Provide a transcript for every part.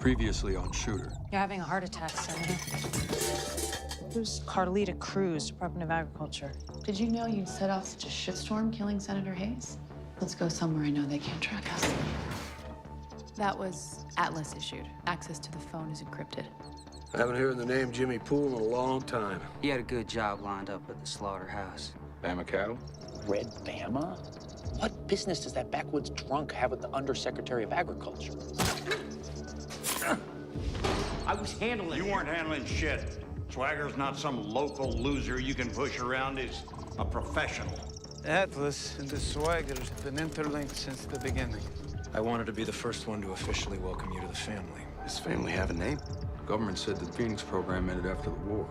Previously on Shooter. You're having a heart attack, Senator. Who's Carlita Cruz, Department of Agriculture? Did you know you'd set off such a shitstorm killing Senator Hayes? Let's go somewhere I know they can't track us. That was Atlas issued. Access to the phone is encrypted. I haven't heard the name Jimmy Poole in a long time. He had a good job lined up at the slaughterhouse. Bama cattle? Red Bama? What business does that backwoods drunk have with the Undersecretary of Agriculture? I was handling You weren't handling shit. Swagger's not some local loser you can push around. He's a professional. Atlas and the Swagger have been interlinked since the beginning. I wanted to be the first one to officially welcome you to the family. Does family have a name? The government said the Phoenix program ended after the war.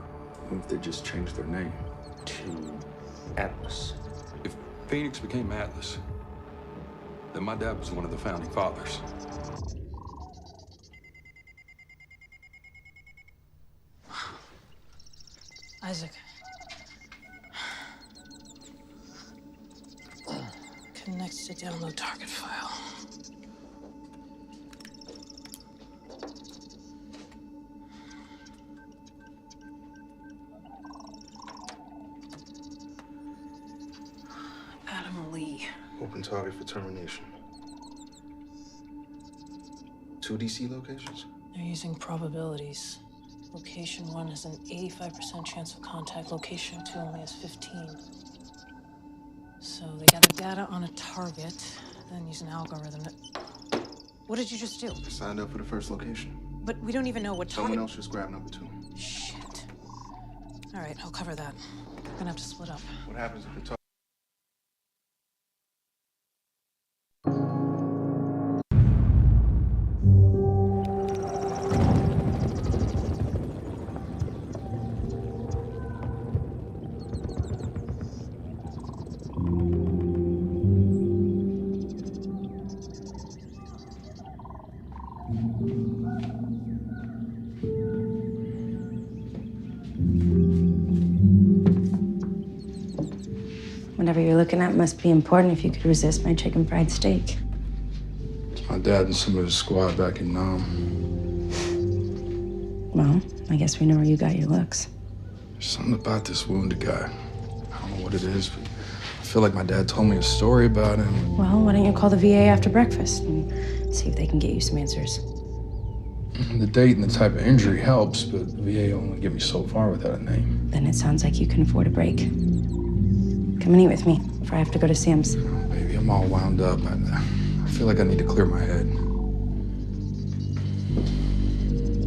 What if they just changed their name? To Atlas. If Phoenix became Atlas, then my dad was one of the founding fathers. Isaac. Connects to download target file. Adam Lee. Open target for termination. 2 DC locations? They're using probabilities. Location 1 has an 85% chance of contact. Location 2 only has 15. So they gather data on a target, then use an algorithm to... What did you just do? I signed up for the first location. But we don't even know what target... Someone else just grabbed number 2. Shit. All right, I'll cover that. We're gonna have to split up. What happens if the target... Whatever you're looking at must be important if you could resist my chicken fried steak. It's my dad and some of his squad back in Nam. Well, I guess we know where you got your looks. There's something about this wounded guy. I don't know what it is, but I feel like my dad told me a story about him. Well, why don't you call the VA after breakfast and see if they can get you some answers? The date and the type of injury helps, but the VA only get me so far without a name. Then it sounds like you can afford a break. Come and eat with me before I have to go to Sam's. Oh, baby, I'm all wound up. I feel like I need to clear my head.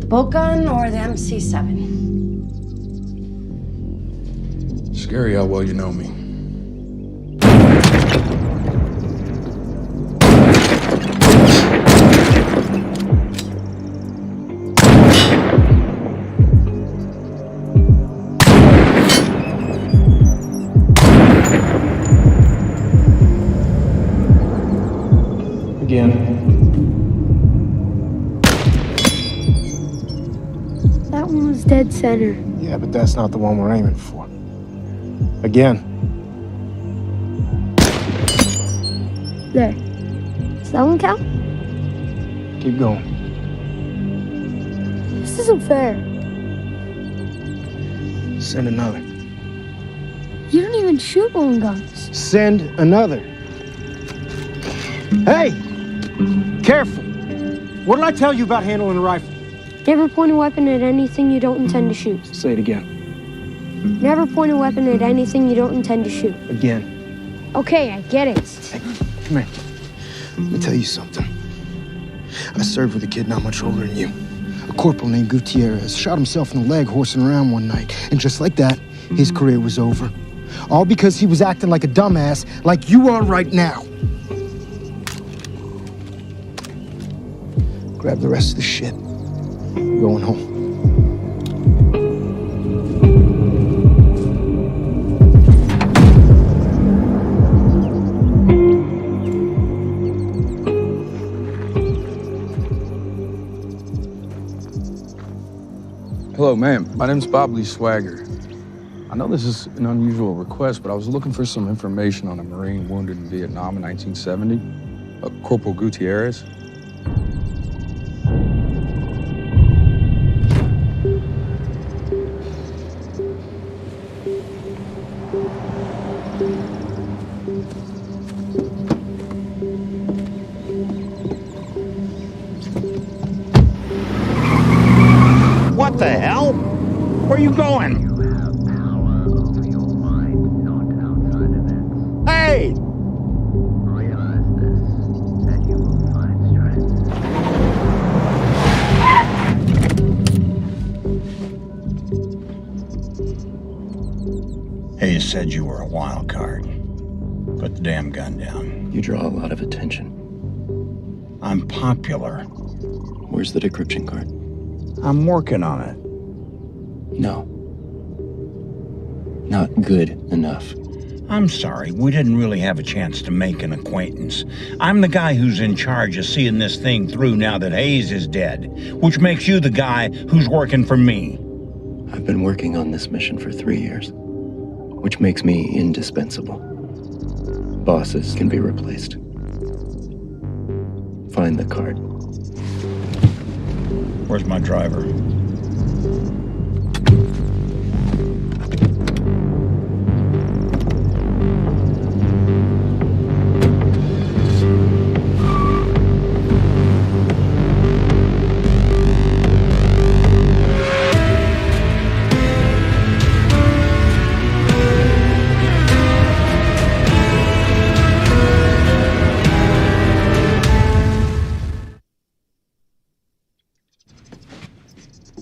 The bolt gun or the MC7? Scary how well you know me. Again. That one was dead center. Yeah, but that's not the one we're aiming for. Again. There. Does that one count? Keep going. This isn't fair. Send another. You don't even shoot long guns. Send another. Hey! Careful! What did I tell you about handling a rifle? Never point a weapon at anything you don't intend to shoot. Say it again. Never point a weapon at anything you don't intend to shoot. Again. Okay, I get it. Hey, come here. Let me tell you something. I served with a kid not much older than you. A corporal named Gutierrez shot himself in the leg horsing around one night. And just like that, his career was over. All because he was acting like a dumbass like you are right now. Grab the rest of the shit. We're going home. Hello, ma'am. My name's Bob Lee Swagger. I know this is an unusual request, but I was looking for some information on a Marine wounded in Vietnam in 1970, Corporal Gutierrez. Where are you going? Hey! Hayes said you were a wild card. Put the damn gun down. You draw a lot of attention. I'm popular. Where's the decryption card? I'm working on it. No. Not good enough. I'm sorry, we didn't really have a chance to make an acquaintance. I'm the guy who's in charge of seeing this thing through now that Hayes is dead, which makes you the guy who's working for me. I've been working on this mission for 3 years, which makes me indispensable. Bosses can be replaced. Find the card. Where's my driver?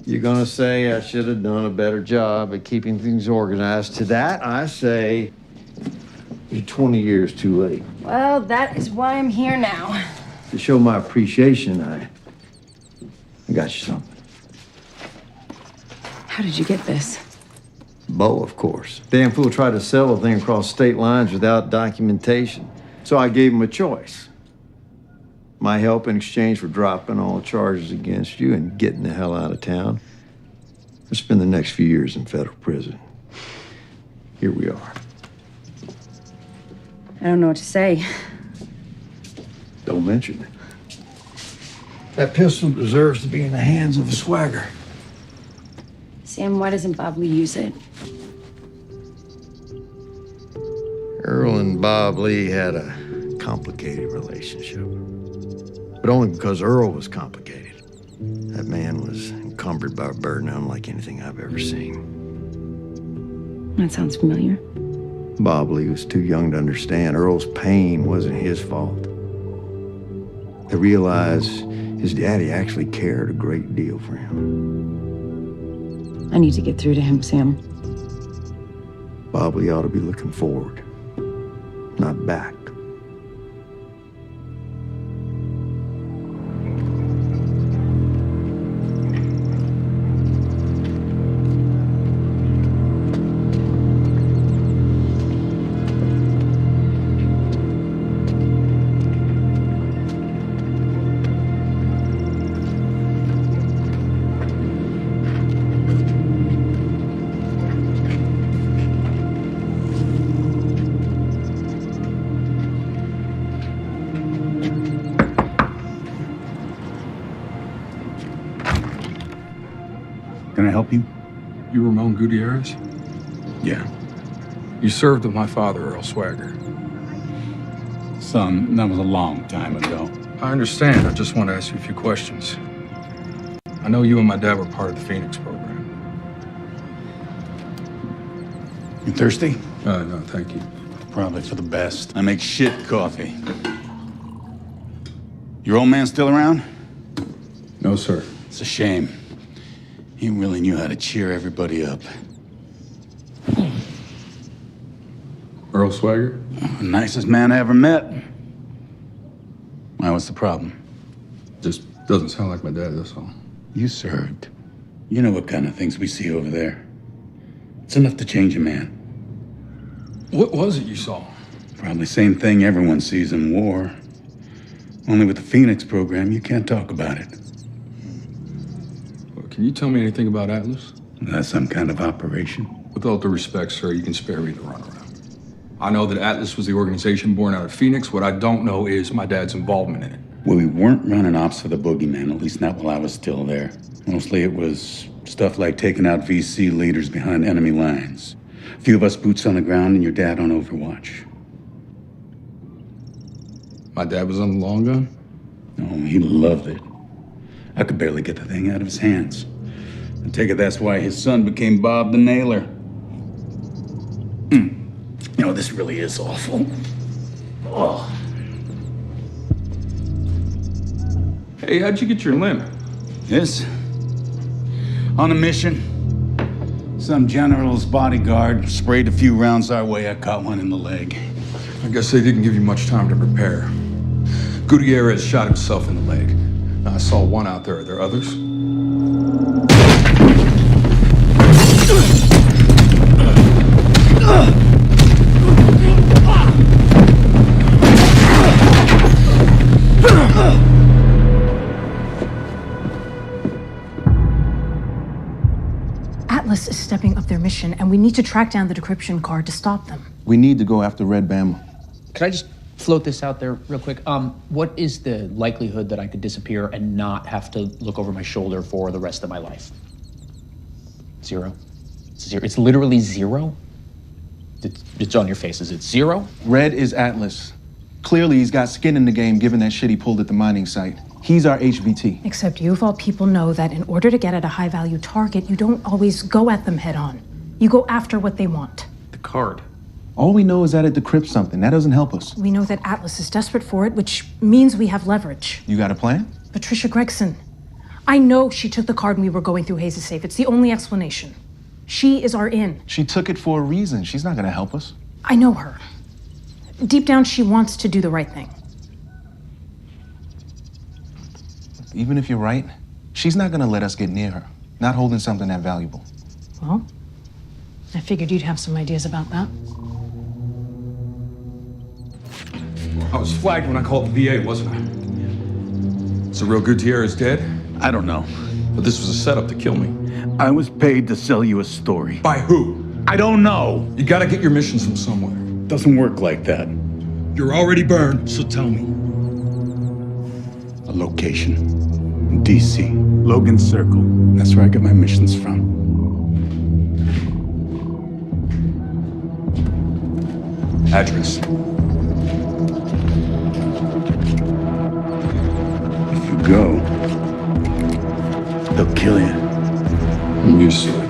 You're gonna say I should have done a better job at keeping things organized. To that, I say you're 20 years too late. Well, that is why I'm here now. To show my appreciation, I got you something. How did you get this? Bo, of course. Damn fool tried to sell the thing across state lines without documentation. So I gave him a choice. My help in exchange for dropping all charges against you and getting the hell out of town. Or spend the next few years in federal prison. Here we are. I don't know what to say. Don't mention it. That pistol deserves to be in the hands of a swagger. Sam, why doesn't Bob Lee use it? Earl and Bob Lee had a complicated relationship. But only because Earl was complicated. That man was encumbered by a burden unlike anything I've ever seen. That sounds familiar. Bob Lee was too young to understand Earl's pain wasn't his fault. He realized his daddy actually cared a great deal for him. I need to get through to him, Sam. Bob Lee ought to be looking forward, not back. Can I help you? You Ramon Gutierrez? Yeah. You served with my father, Earl Swagger. Son, that was a long time ago. I understand. I just want to ask you a few questions. I know you and my dad were part of the Phoenix program. You thirsty? No, thank you. Probably for the best. I make shit coffee. Your old man still around? No, sir. It's a shame. He really knew how to cheer everybody up. Earl Swagger? The nicest man I ever met. Why, what's the problem? Just doesn't sound like my dad, that's all. You served. You know what kind of things we see over there. It's enough to change a man. What was it you saw? Probably same thing everyone sees in war. Only with the Phoenix program, you can't talk about it. Well, can you tell me anything about Atlas? That's some kind of operation. With all due respect, sir, you can spare me the runaround. I know that Atlas was the organization born out of Phoenix. What I don't know is my dad's involvement in it. Well, we weren't running ops for the boogeyman, at least not while I was still there. Mostly it was stuff like taking out VC leaders behind enemy lines. A few of us boots on the ground and your dad on Overwatch. My dad was on the long gun? Oh, he loved it. I could barely get the thing out of his hands. I take it that's why his son became Bob the Nailer. You know, this really is awful. Oh. Hey, how'd you get your limp? This? On a mission. Some general's bodyguard sprayed a few rounds our way. I caught one in the leg. I guess they didn't give you much time to prepare. Gutierrez shot himself in the leg. Now, I saw one out there. Are there others? Atlas is stepping up their mission, and we need to track down the decryption card to stop them. We need to go after Red Bama. Could I just float this out there real quick? What is the likelihood that I could disappear and not have to look over my shoulder for the rest of my life? Zero? It's zero. It's literally zero? It's on your face. Is it zero? Red is Atlas. Clearly, he's got skin in the game given that shit he pulled at the mining site. He's our HVT. Except you, of all people, know that in order to get at a high-value target, you don't always go at them head-on. You go after what they want. The card. All we know is that it decrypts something. That doesn't help us. We know that Atlas is desperate for it, which means we have leverage. You got a plan? Patricia Gregson. I know she took the card when we were going through Hayes' safe. It's the only explanation. She is our in. She took it for a reason. She's not gonna help us. I know her. Deep down, she wants to do the right thing. Even if you're right, she's not gonna let us get near her. Not holding something that valuable. Well, I figured you'd have some ideas about that. I was flagged when I called the VA, wasn't I? Is the real Gutierrez dead? I don't know. But this was a setup to kill me. I was paid to sell you a story. By who? I don't know. You gotta get your missions from somewhere. Doesn't work like that. You're already burned, so tell me. A location. In DC. Logan Circle. That's where I get my missions from. Address. If you go, they'll kill you. I'm used to it.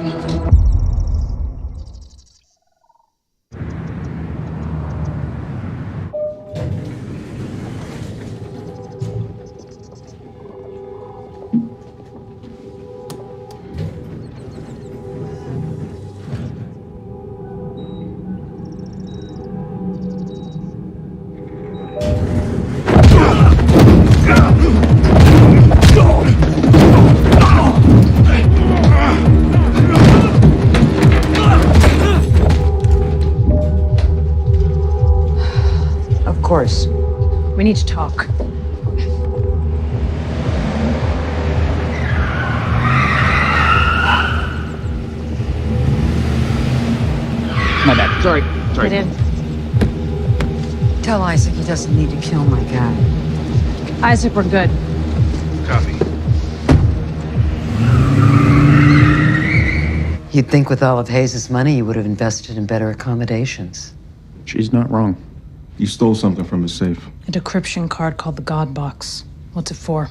Of course. We need to talk. My bad. Sorry. Get in. Tell Isaac he doesn't need to kill my guy. Isaac, we're good. Copy. You'd think with all of Hayes' money, you would have invested in better accommodations. She's not wrong. You stole something from his safe. A decryption card called the God Box. What's it for?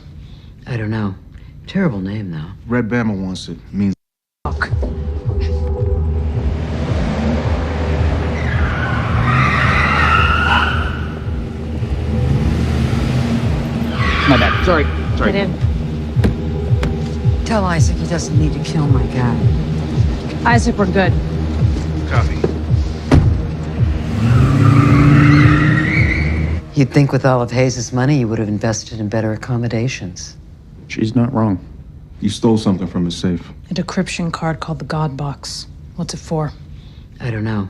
I don't know. Terrible name, though. Red Bama wants it. Means Fuck. My bad. Sorry. Get in. Tell Isaac he doesn't need to kill my guy. Isaac, we're good. Copy. You'd think with all of Hayes' money, you would have invested in better accommodations. she's not wrong. You stole something from his safe. A decryption card called the God Box. What's it for? I don't know.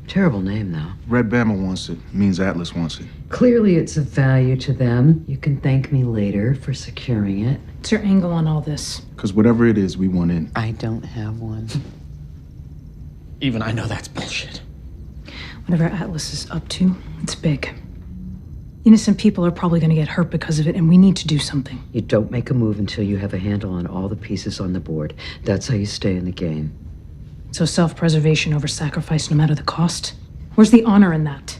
Terrible name, though. Red Bama wants it. Means Atlas wants it. Clearly it's of value to them. You can thank me later for securing it. What's your angle on all this? Because whatever it is, we want in. I don't have one. Even I know that's bullshit. Whatever Atlas is up to, it's big. Innocent people are probably going to get hurt because of it, and we need to do something. You don't make a move until you have a handle on all the pieces on the board. That's how you stay in the game. So self-preservation over sacrifice, no matter the cost? Where's the honor in that?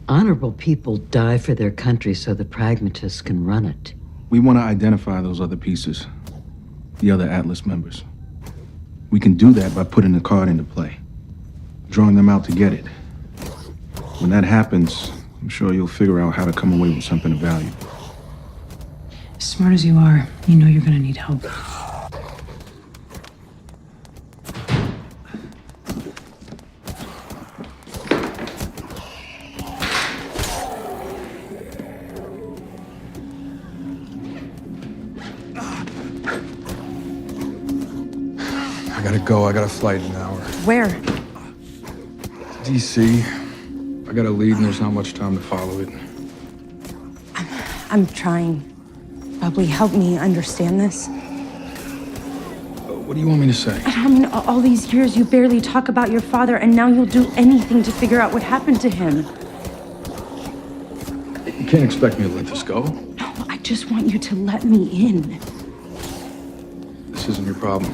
Honorable people die for their country so the pragmatists can run it. We want to identify those other pieces. The other Atlas members. We can do that by putting the card into play, drawing them out to get it. When that happens, I'm sure you'll figure out how to come away with something of value. As smart as you are, you know you're gonna need help. I gotta go. I got a flight in an hour. Where? DC. I got a lead and there's not much time to follow it. I'm trying. Probably help me understand this. What do you want me to say? I mean, all these years you barely talk about your father, and now you'll do anything to figure out what happened to him. You can't expect me to let this go. No, I just want you to let me in. This isn't your problem.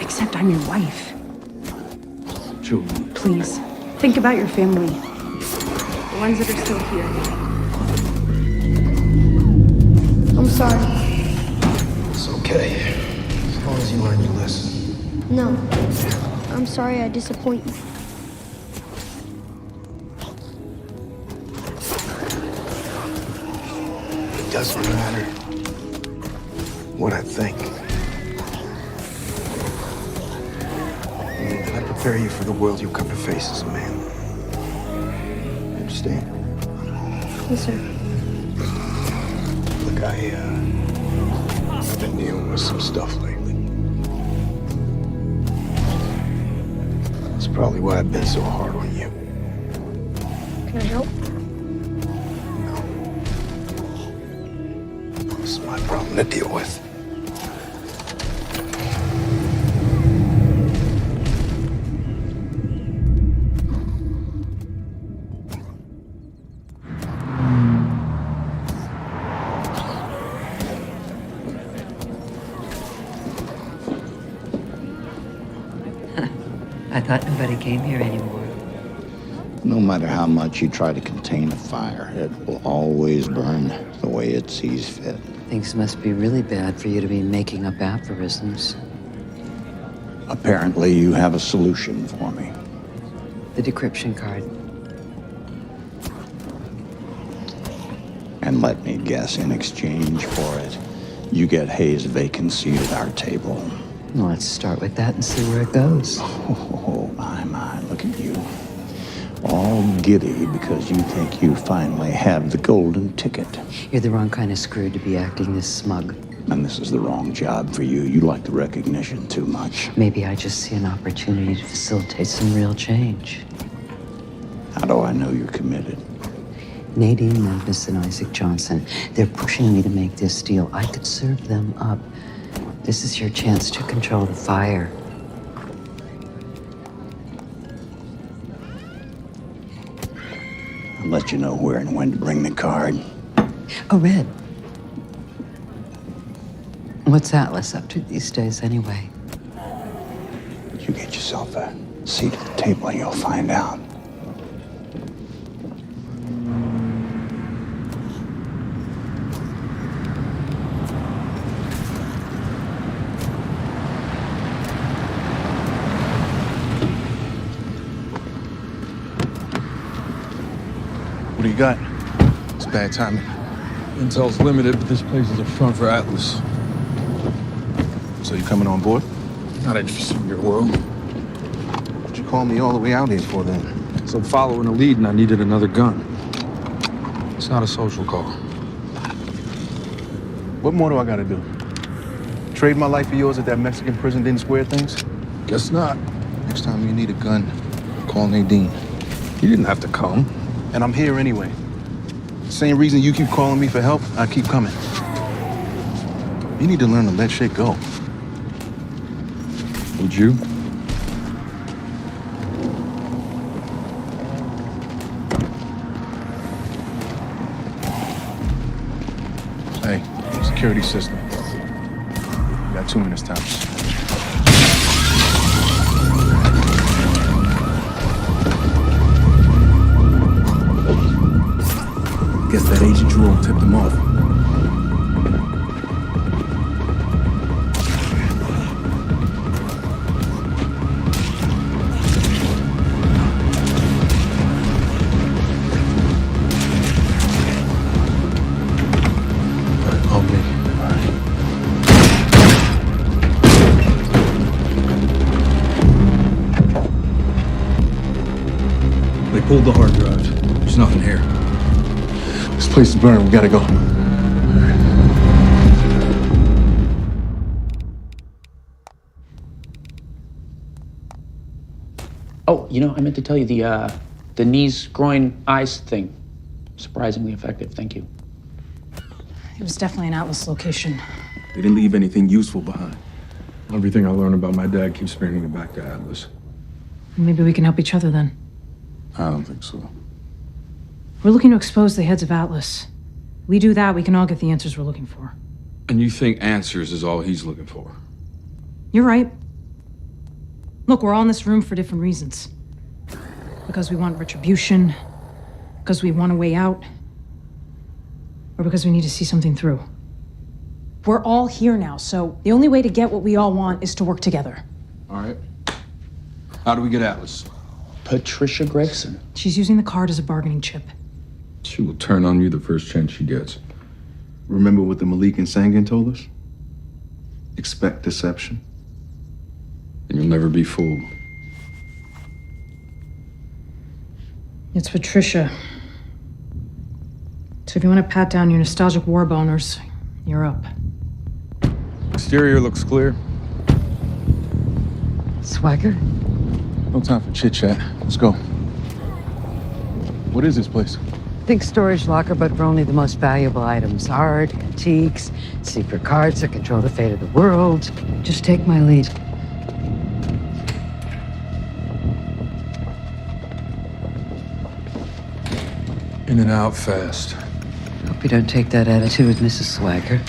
Except I'm your wife. Children. Please, think about your family. The ones that are still here. I'm sorry. It's okay. As long as you learn your lesson. No. I'm sorry I disappoint you. It doesn't matter what I think. I prepare you for the world you'll come to face as a man. Understand? Yes, sir. Look, I've been dealing with some stuff lately. That's probably why I've been so hard on you. Can I help? No. This is my problem to deal with. I thought nobody came here anymore. No matter how much you try to contain a fire, it will always burn the way it sees fit. Things must be really bad for you to be making up aphorisms. Apparently, you have a solution for me. The decryption card. And let me guess, in exchange for it, you get Hayes' vacant seat at our table. Well, let's start with that and see where it goes. Oh, my, look at you. All giddy because you think you finally have the golden ticket. You're the wrong kind of screw to be acting this smug. And this is the wrong job for you. You like the recognition too much. Maybe I just see an opportunity to facilitate some real change. How do I know you're committed? Nadine Memphis and Isaac Johnson, they're pushing me to make this deal. I could serve them up. This is your chance to control the fire. I'll let you know where and when to bring the card. Oh, Red. What's Atlas up to these days, anyway? You get yourself a seat at the table and you'll find out. What do you got? It's bad timing. Intel's limited, but this place is a front for Atlas. So you coming on board? Not interested in your world. What'd you call me all the way out here for then? So I'm following a lead and I needed another gun. It's not a social call. What more do I gotta do? Trade my life for yours at that Mexican prison didn't square things? Guess not. Next time you need a gun, call Nadine. You didn't have to come. And I'm here anyway. Same reason you keep calling me for help, I keep coming. You need to learn to let shit go. Would you? Hey, security system. You got 2 minutes time. Guess that Agent Jerome tipped him off. pulled the hard drive. There's nothing here. This place is burning. We gotta go. Oh, you know, I meant to tell you the knees, groin, eyes thing. Surprisingly effective. Thank you. It was definitely an Atlas location. They didn't leave anything useful behind. Everything I learned about my dad keeps bringing it back to Atlas. Maybe we can help each other then. I don't think so. We're looking to expose the heads of Atlas. We do that, we can all get the answers we're looking for. And you think answers is all he's looking for? You're right. Look, we're all in this room for different reasons. Because we want retribution, because we want a way out, or because we need to see something through. We're all here now, so the only way to get what we all want is to work together. All right. How do we get Atlas? Patricia Gregson. She's using the card as a bargaining chip. She will turn on you the first chance she gets. Remember what the Malik and Sangan told us? Expect deception. And you'll never be fooled. It's Patricia. So if you want to pat down your nostalgic war boners, you're up. Exterior looks clear. Swagger? No time for chit-chat. Let's go. What is this place? Think storage locker, but for only the most valuable items. Art, antiques, secret cards that control the fate of the world. Just take my lead. In and out fast. Hope you don't take that attitude with Mrs. Swagger.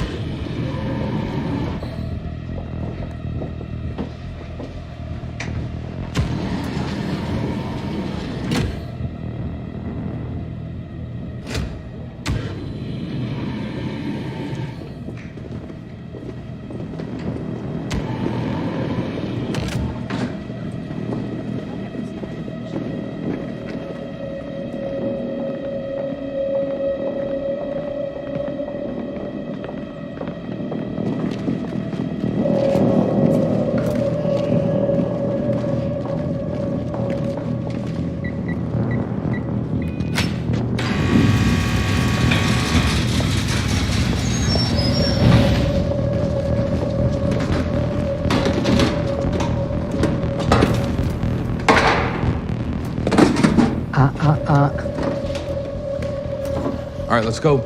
All right, let's go.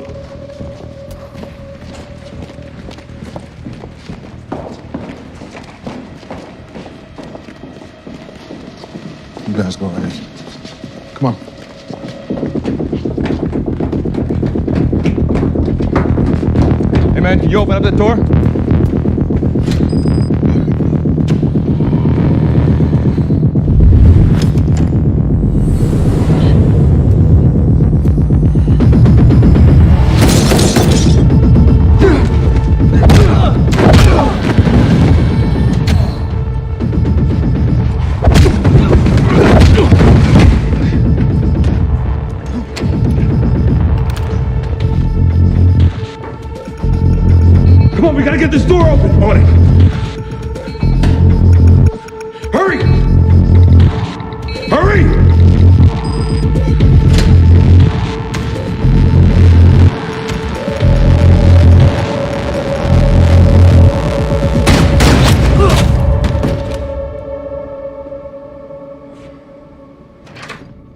You guys go ahead. Come on. Hey, man, can you open up that door? We gotta get this door open. On it. Hurry! Hurry!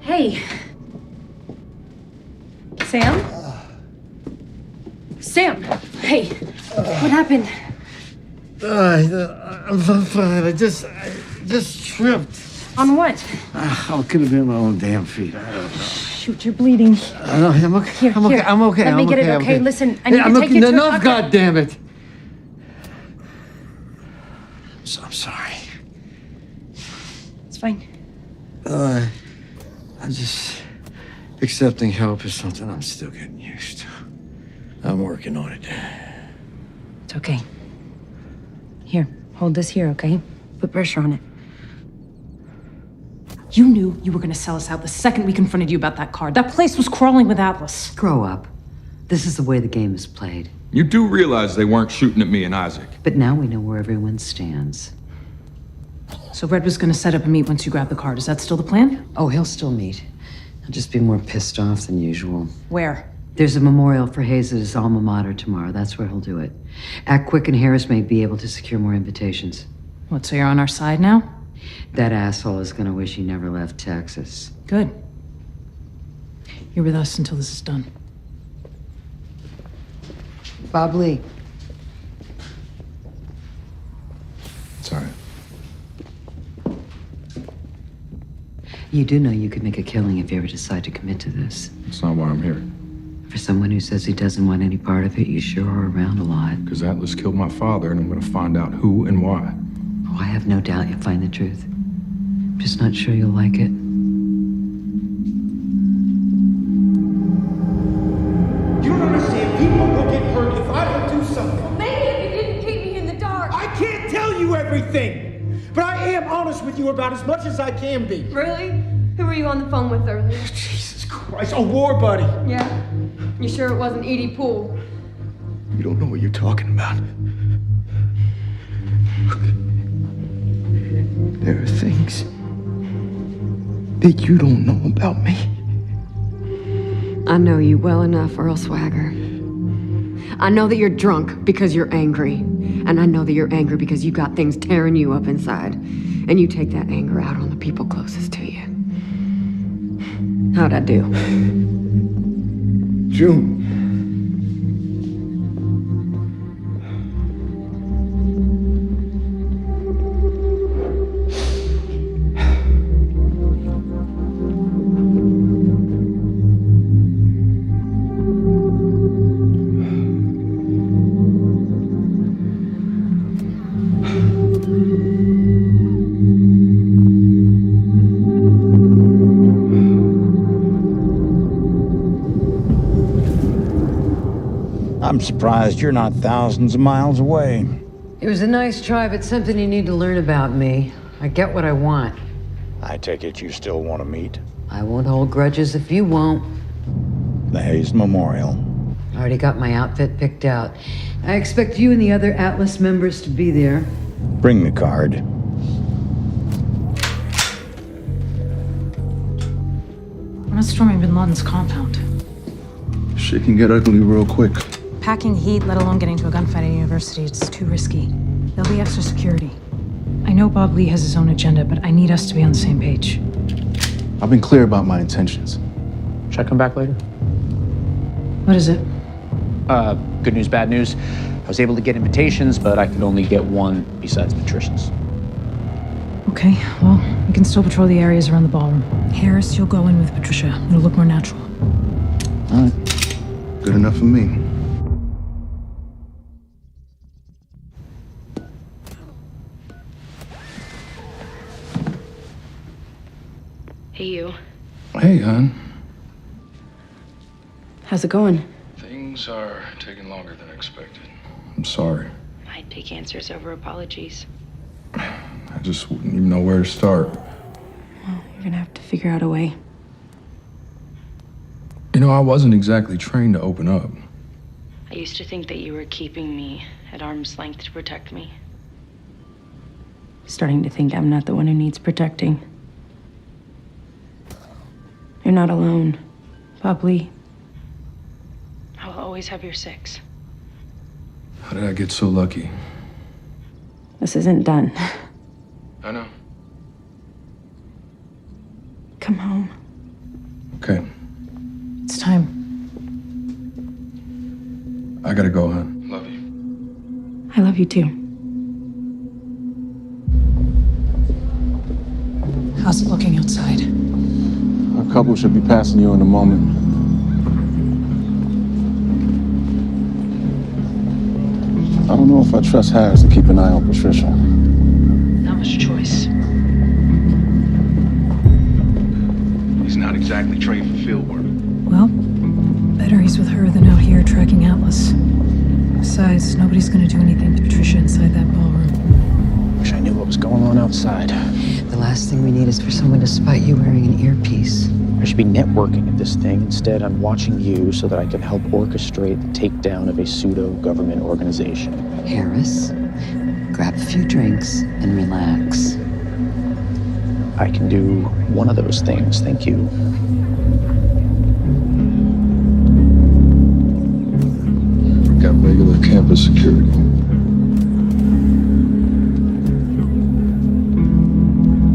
Hey. Sam? Sam! Hey, what happened? I'm fine. I just tripped. On what? I could have been my own damn feet. I don't know. Shoot, you're bleeding. No, I'm okay. Here, I'm okay. here. I'm okay. Let me I'm get okay. it, I'm okay? Listen, I need I'm to take okay. you to a Enough, doctor. God damn it. I'm sorry. It's fine. I'm just accepting help is something I'm still getting used to. I'm working on it. It's okay. Here, hold this here, okay? Put pressure on it. You knew you were gonna sell us out the second we confronted you about that card. That place was crawling with Atlas. Grow up. This is the way the game is played. You do realize they weren't shooting at me and Isaac. But now we know where everyone stands. So Red was gonna set up a meet once you grab the card. Is that still the plan? Oh, he'll still meet. I'll just be more pissed off than usual. Where? There's a memorial for Hayes at his alma mater tomorrow. That's where he'll do it. Act quick and Harris may be able to secure more invitations. What, so you're on our side now? That asshole is gonna wish he never left Texas. Good. You're with us until this is done. Bob Lee. Sorry. You do know you could make a killing if you ever decide to commit to this. That's not why I'm here. For someone who says he doesn't want any part of it, you sure are around a lot. Because Atlas killed my father, and I'm gonna find out who and why. Oh, I have no doubt you'll find the truth. I'm just not sure you'll like it. You don't understand. People will get hurt if I don't do something. Well, maybe if you didn't keep me in the dark. I can't tell you everything, but I am honest with you about as much as I can be. Really? Who were you on the phone with earlier? Jesus Christ, a war buddy. Yeah? You sure it wasn't Edie Poole? You don't know what you're talking about. There are things that you don't know about me. I know you well enough, Earl Swagger. I know that you're drunk because you're angry. And I know that you're angry because you got things tearing you up inside. And you take that anger out on the people closest to you. How'd I do? June. I'm surprised you're not thousands of miles away. It was a nice try, but something you need to learn about me. I get what I want. I take it you still want to meet? I won't hold grudges if you won't. The Hayes Memorial. I already got my outfit picked out. I expect you and the other Atlas members to be there. Bring the card. I'm not storming Bin Laden's compound. Shit can get ugly real quick. Packing heat, let alone getting to a gunfight at university, it's too risky. There'll be extra security. I know Bob Lee has his own agenda, but I need us to be on the same page. I've been clear about my intentions. Should I come back later? What is it? Good news, bad news. I was able to get invitations, but I could only get one besides Patricia's. Okay, well, we can still patrol the areas around the ballroom. Harris, you'll go in with Patricia. It'll look more natural. All right. Good enough for me. Hey, you. Hey, hon. How's it going? Things are taking longer than expected. I'm sorry. I'd take answers over apologies. I just wouldn't even know where to start. Well, you're gonna have to figure out a way. You know, I wasn't exactly trained to open up. I used to think that you were keeping me at arm's length to protect me. Starting to think I'm not the one who needs protecting. You're not alone, Bob Lee. I'll always have your six. How did I get so lucky? This isn't done. I know. Come home. Okay. It's time. I gotta go, hon. Love you. I love you too. How's it looking outside? A couple should be passing you in a moment. I don't know if I trust Harris to keep an eye on Patricia. Not much choice. He's not exactly trained for field work. Well, better he's with her than out here tracking Atlas. Besides, nobody's gonna do anything to Patricia inside that ballroom. Wish I knew what was going on outside. The last thing we need is for someone to spot you wearing an earpiece. I should be networking at this thing. Instead, I'm watching you so that I can help orchestrate the takedown of a pseudo-government organization. Harris, grab a few drinks and relax. I can do one of those things, thank you. campus security.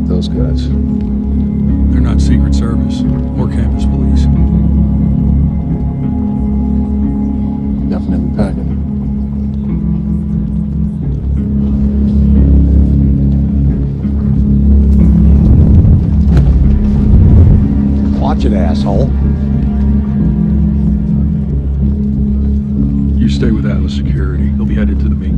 Those guys. They're not Secret Service or campus police. Definitely packing. Watch it, asshole. You stay with Atlas Security. They'll be headed to the meet.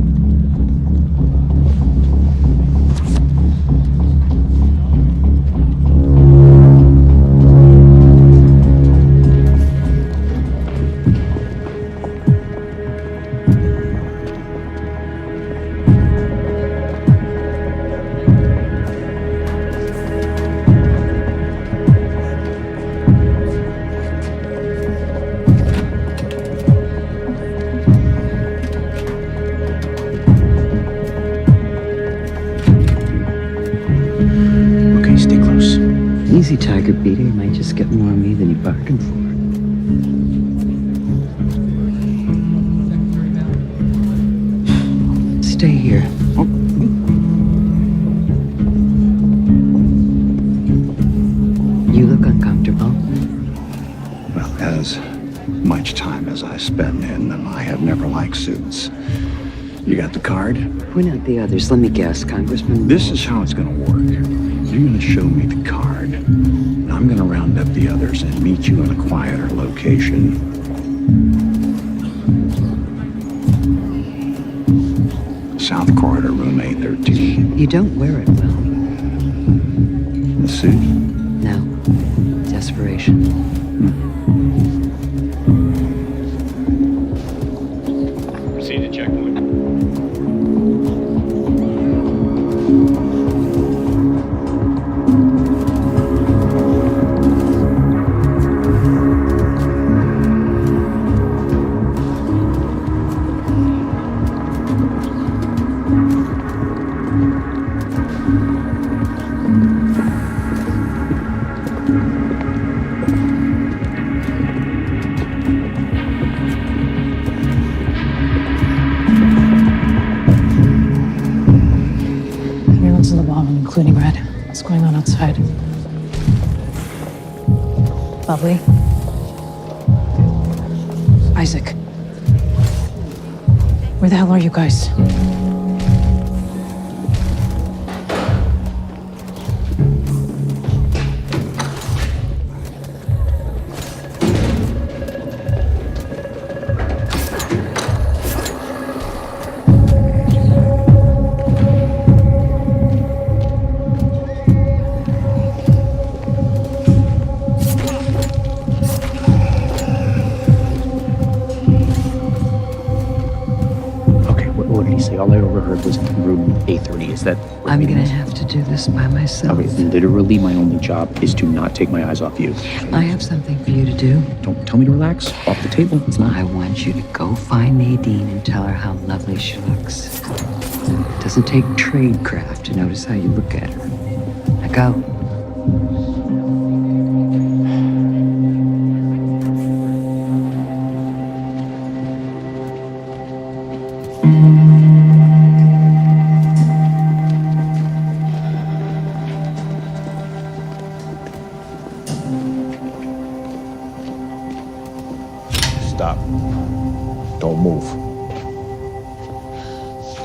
Easy, Tiger Peter. You might just get more of me than you bargained for. Stay here. You look uncomfortable. Well, as much time as I spend in them, I have never liked suits. You got the card? Point out the others. Let me guess, Congressman. This is how it's gonna work. You're gonna show me the card. And I'm gonna round up the others and meet you in a quieter location. South Corridor, room A13. You don't wear it well. The suit? No. Desperation. Proceed to checkpoint. Everyone's in the ballroom, including Red. What's going on outside? Bubbly? Isaac? Where the hell are you guys? What did he say? All I overheard was room A30. Is that... I'm gonna have to do this by myself. Okay, literally my only job is to not take my eyes off you. I have something for you to do. Don't tell me to relax. Off the table. It's not... I want you to go find Nadine and tell her how lovely she looks. It doesn't take tradecraft to notice how you look at her. Now go. Stop. Don't move.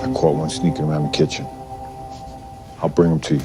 I caught one sneaking around the kitchen. I'll bring him to you.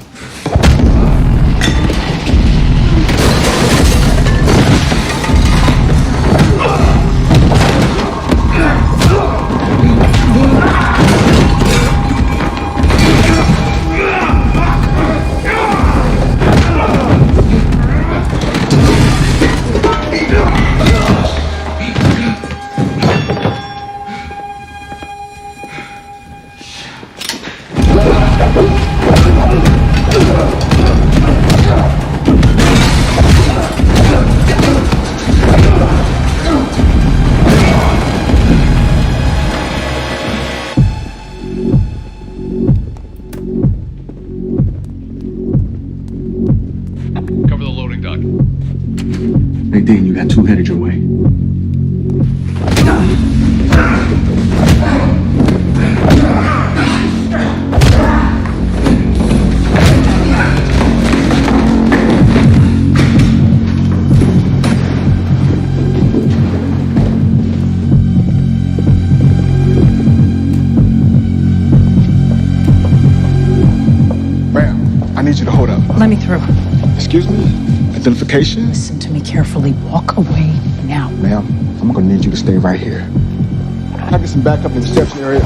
Let me through. Excuse me? Identification? Listen to me carefully. Walk away now. Ma'am, I'm gonna need you to stay right here. I'll get some backup in the reception area.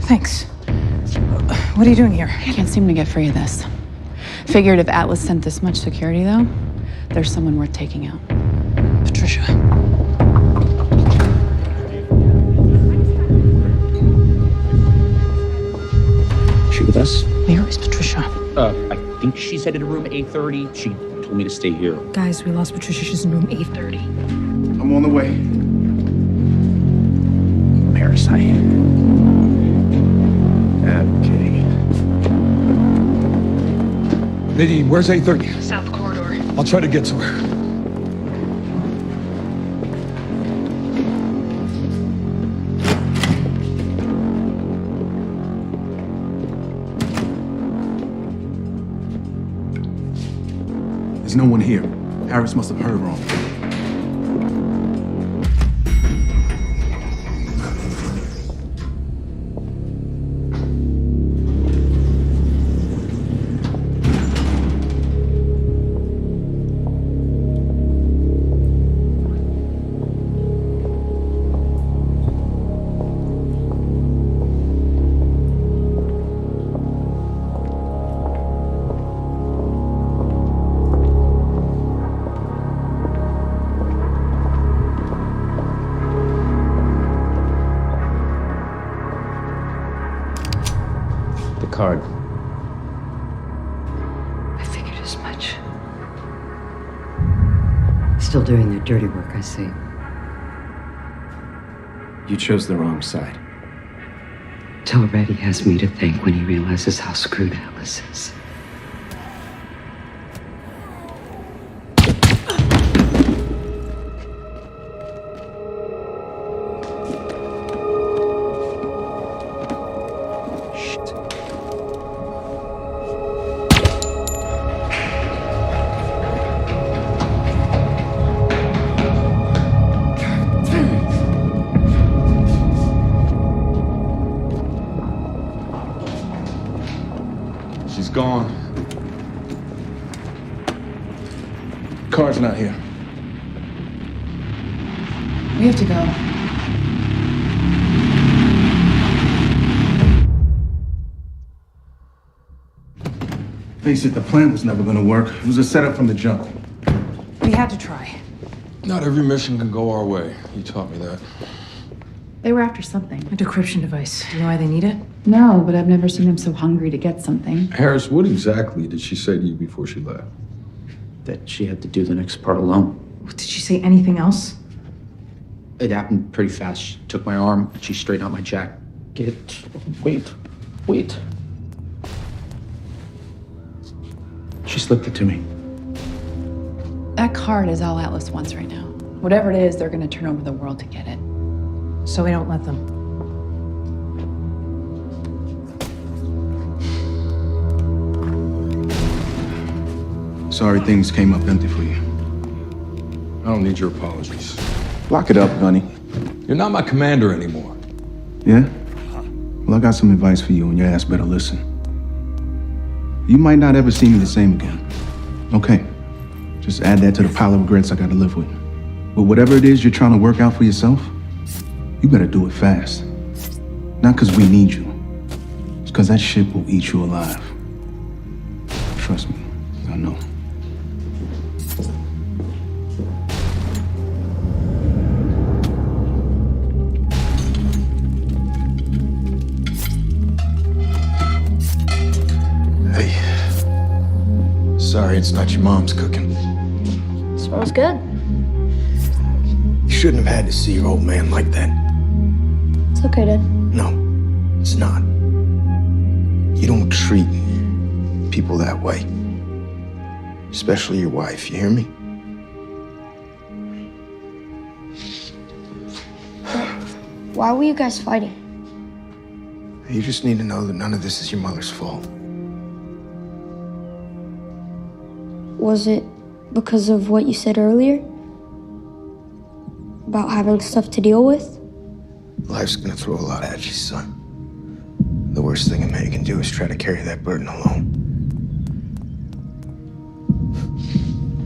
Thanks. What are you doing here? I can't seem to get free of this. Figured if Atlas sent this much security, though, there's someone worth taking out. Patricia. She with us? Where is Patricia? I think she's headed to room 830. She told me to stay here. Guys, we lost Patricia. She's in room 830. I'm on the way. Parasite. Okay. Nadine, where's 830? South corridor. I'll try to get to her. There's no one here. Harris must have heard wrong. Card. I figured as much. Still doing their dirty work, I see. You chose the wrong side. Already has me to think when he realizes how screwed Atlas is. She's gone. Car's not here. We have to go. Face it, the plan was never gonna work. It was a setup from the jump. We had to try. Not every mission can go our way. You taught me that. They were after something. A decryption device. Do you know why they need it? No, but I've never seen them so hungry to get something. Harris, what exactly did she say to you before she left? That she had to do the next part alone. Did she say anything else? It happened pretty fast. She took my arm, she straightened out my jacket. Wait. She slipped it to me. That card is all Atlas wants right now. Whatever it is, they're gonna turn over the world to get it. So we don't let them. Sorry things came up empty for you. I don't need your apologies. Lock it up, Gunny. You're not my commander anymore. Yeah? Well, I got some advice for you, and your ass better listen. You might not ever see me the same again. Okay. Just add that to the pile of regrets I gotta live with. But whatever it is you're trying to work out for yourself, you better do it fast. Not because we need you. It's because that shit will eat you alive. Trust me, I know. Hey. Sorry it's not your mom's cooking. Smells good. You shouldn't have had to see your old man like that. It's okay, Dad. No, it's not. You don't treat people that way. Especially your wife, you hear me? Why were you guys fighting? You just need to know that none of this is your mother's fault. Was it because of what you said earlier? About having stuff to deal with? Life's gonna throw a lot at you, son. The worst thing a man can do is try to carry that burden alone.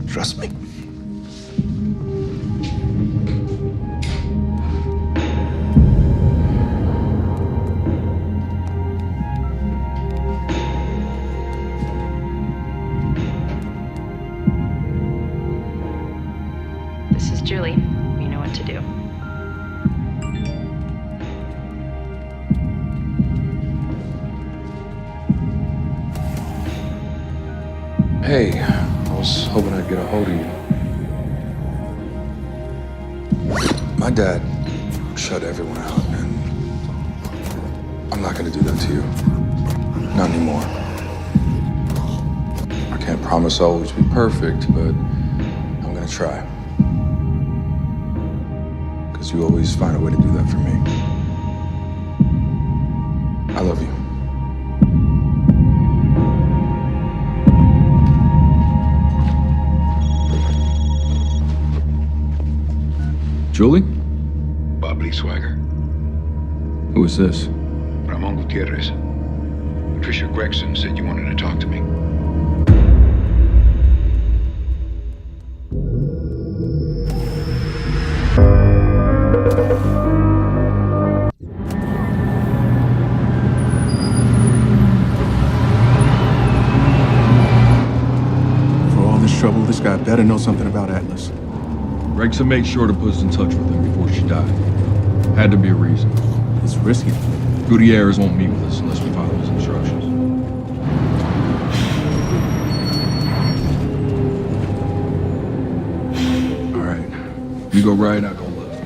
Trust me. This is Julie. You know what to do. Hey, I was hoping I'd get a hold of you. My dad shut everyone out, and I'm not gonna do that to you. Not anymore. I can't promise I'll always be perfect, but I'm gonna try. Because you always find a way to do that for me. I love you. Julie? Bob Swagger. Who is this? Ramon Gutierrez. Patricia Gregson said you wanted to talk to me. For all this trouble, this guy better know something about Atlas. Gregson made sure to put us in touch with him before she died. Had to be a reason. It's risky. Gutierrez won't meet with us unless we follow his instructions. All right. You go right, I go left.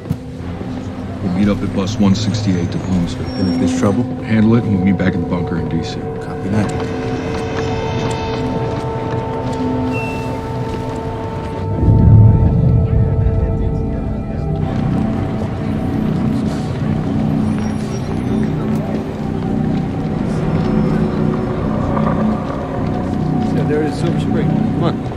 We'll meet up at bus 168 to Bloomsville. And if there's trouble? Handle it, and we'll meet back in the bunker in D.C. Copy that. There it is, Silver Spring. Come on.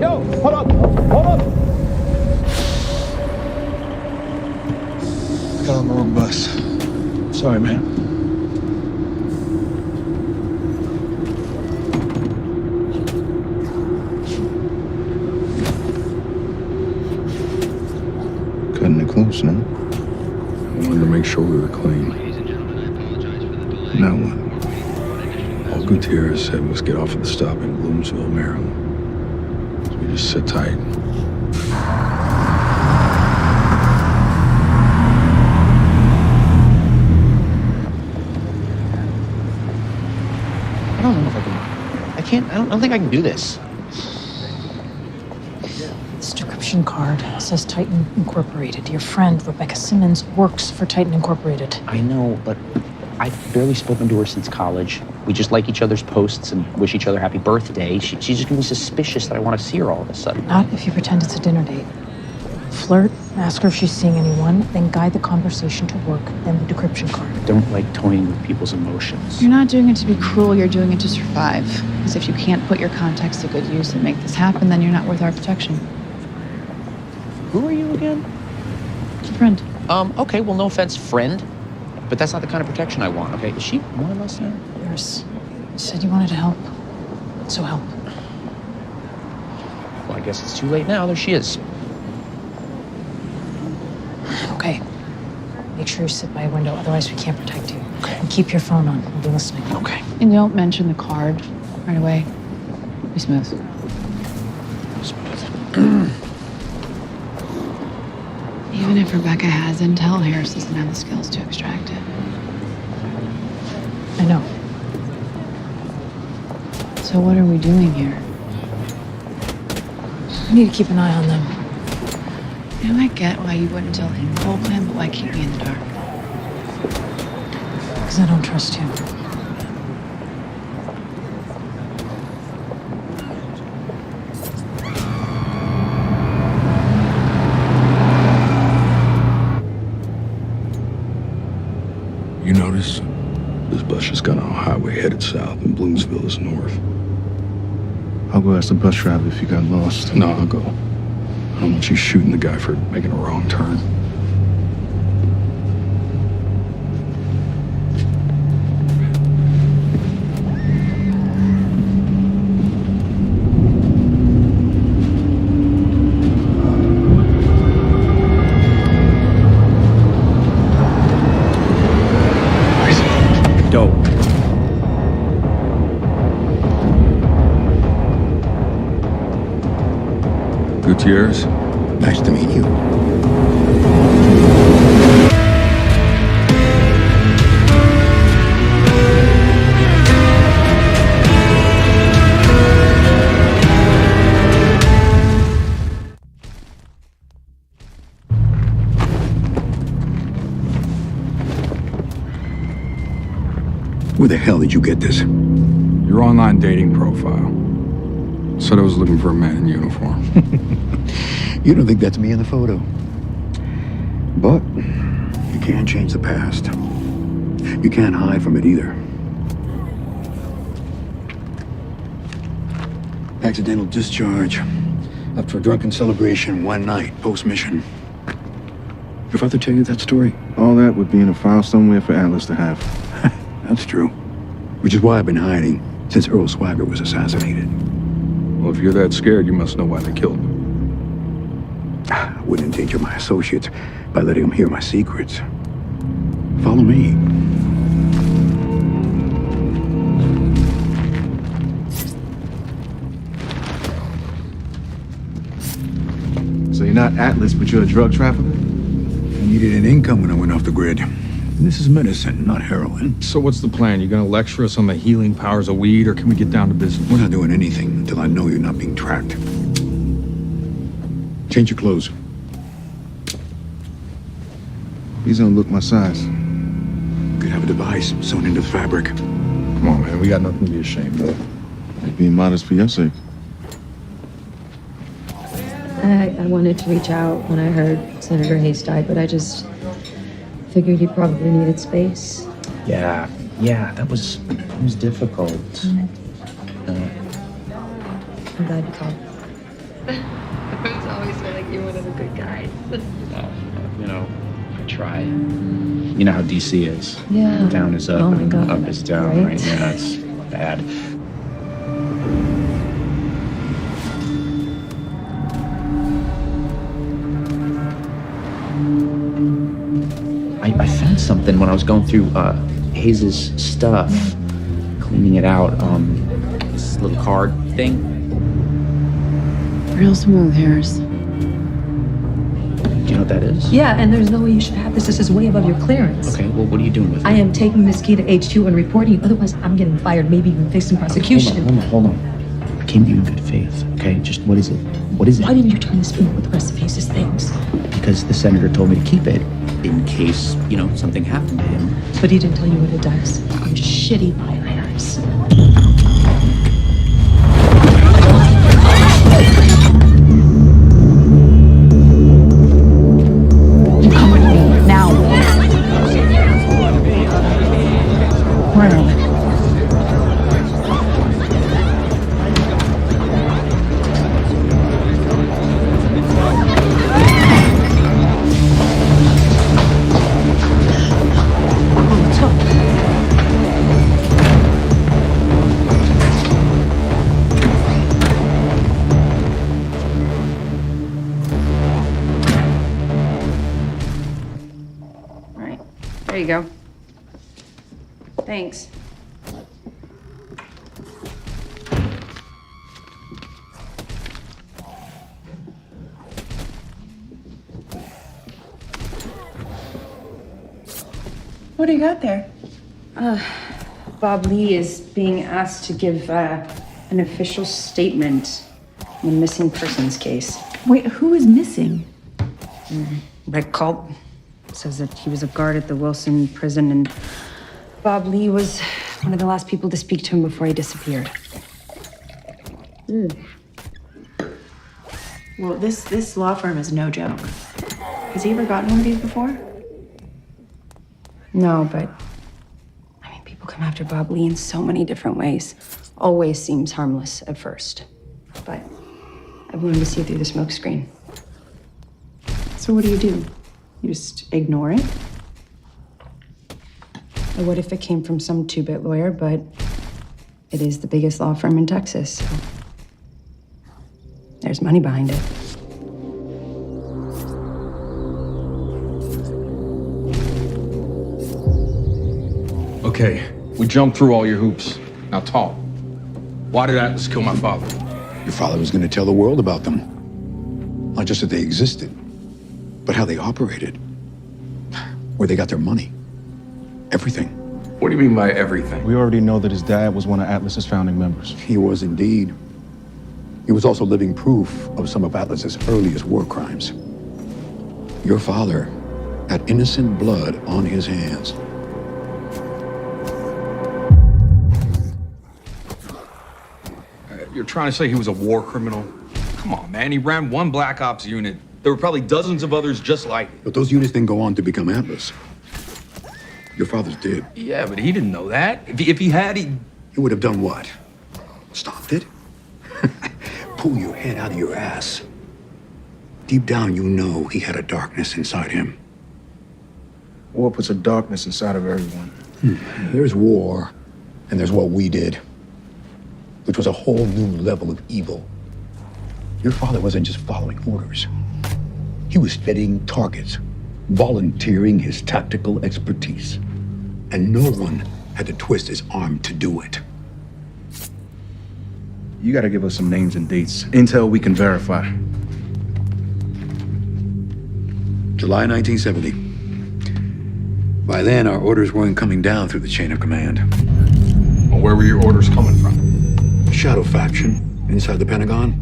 Yo, hold up, hold up. I got on the wrong bus. Sorry, man. Cutting it close, no? I wanted to make sure we were clean. Now what? All Gutierrez said was get off at the stop in Bloomsville, Maryland. So we just sit tight. I don't know if I can. I don't think I can do this. This decryption card says Titan Incorporated. Your friend, Rebecca Simmons, works for Titan Incorporated. I know, but I've barely spoken to her since college. We just like each other's posts and wish each other happy birthday. She's just gonna be suspicious that I want to see her all of a sudden. Not if you pretend it's a dinner date. Flirt, ask her if she's seeing anyone, then guide the conversation to work, then the decryption card. I don't like toying with people's emotions. You're not doing it to be cruel, you're doing it to survive. Because if you can't put your contacts to good use and make this happen, then you're not worth our protection. Who are you again? Friend. Okay, well, no offense, friend. But that's not the kind of protection I want, okay? Is she one of us now? Harris, you said you wanted to help. So help. Well, I guess it's too late now. There she is. Okay. Make sure you sit by a window, otherwise we can't protect you. Okay. And keep your phone on. We'll be listening. Okay. And don't mention the card right away. Be smooth. Even if Rebecca has intel, Harris doesn't have the skills to extract it. I know. So what are we doing here? We need to keep an eye on them. You know, I get why you wouldn't tell him the whole plan, but why keep me in the dark? Because I don't trust you. You notice? This bus just got on a highway headed south and Bloomsville is north. I'll go ask the bus driver if you got lost. No, I'll go. I don't want you shooting the guy for making a wrong turn. Dope. Gutierrez? Nice to meet you. Where the hell did you get this? Your online dating profile. Said I was looking for a man in uniform. You don't think that's me in the photo. But you can't change the past. You can't hide from it either. Accidental discharge after a drunken celebration one night post-mission. Your father tell you that story? All that would be in a file somewhere for Atlas to have. That's true. Which is why I've been hiding since Earl Swagger was assassinated. Well, if you're that scared, you must know why they killed him. I wouldn't endanger my associates by letting them hear my secrets. Follow me. So you're not Atlas, but you're a drug trafficker? I needed an income when I went off the grid. This is medicine, not heroin. So what's the plan? You gonna lecture us on the healing powers of weed, or can we get down to business? We're not doing anything until I know you're not being tracked. Change your clothes. These don't look my size. Could have a device sewn into the fabric. Come on, man. We got nothing to be ashamed of. You're being modest for your sake. I wanted to reach out when I heard Senator Hayes died, but I just figured he probably needed space. Yeah, it was difficult. I'm glad you called. I was always feel like you're one of the good guys. You know, I try. You know how DC is. Yeah. Down is up, Oh my and God. up is down, Right? right? Yeah, it's bad. I found something when I was going through Hayes's stuff, cleaning it out. This little card thing. Real smooth, Harris. Do you know what that is? Yeah, and there's no way you should have this. This is way above your clearance. Okay, well, what are you doing with it? I am taking this key to HQ and reporting you. Otherwise, I'm getting fired, maybe even facing prosecution. Hold on. I came to you in good faith, okay? Just what is it? What is it? Why didn't you turn this in with the rest of Hayes' things? Because the senator told me to keep it in case, something happened to him. But he didn't tell you what it does. You shitty liar, Harris. Come with me, now. Where are we? you go. Thanks. What do you got there? Bob Lee is being asked to give an official statement in the missing persons case. Wait, who is missing? Red Culp says that he was a guard at the Wilson prison, and Bob Lee was one of the last people to speak to him before he disappeared. Well, this law firm is no joke. Has he ever gotten one of these before? No, but I mean, people come after Bob Lee in so many different ways. Always seems harmless at first, but I've learned to see through the smoke screen. So what do? You just ignore it? And what if it came from some two-bit lawyer, but it is the biggest law firm in Texas, so there's money behind it. Okay, we jumped through all your hoops. Now talk. Why did Atlas kill my father? Your father was going to tell the world about them. Not just that they existed, but how they operated. Where they got their money. Everything. What do you mean by everything? We already know that his dad was one of Atlas's founding members. He was indeed. He was also living proof of some of Atlas's earliest war crimes. Your father had innocent blood on his hands. You're trying to say he was a war criminal? Come on, man. He ran one Black Ops unit. There were probably dozens of others just like it. But those units didn't go on to become Atlas. Your father's did. Yeah, but he didn't know that. If he had, he would have done what? Stopped it? Pull your head out of your ass. Deep down, you know he had a darkness inside him. War puts a darkness inside of everyone. There's war, and there's what we did, which was a whole new level of evil. Your father wasn't just following orders. He was steadying targets, volunteering his tactical expertise. And no one had to twist his arm to do it. You gotta give us some names and dates. Intel we can verify. July 1970. By then, our orders weren't coming down through the chain of command. Well, where were your orders coming from? Shadow faction inside the Pentagon.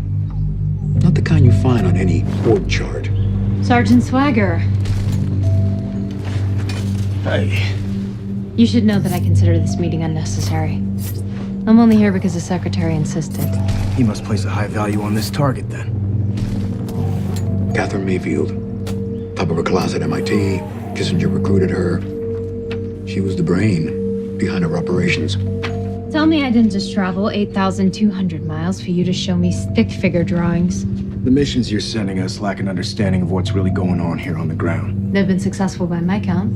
Not the kind you find on any org chart. Sergeant Swagger. Hey. You should know that I consider this meeting unnecessary. I'm only here because the Secretary insisted. He must place a high value on this target, then. Catherine Mayfield. Top of her class at MIT. Kissinger recruited her. She was the brain behind our operations. Tell me I didn't just travel 8,200 miles for you to show me stick-figure drawings. The missions you're sending us lack an understanding of what's really going on here on the ground. They've been successful by my count.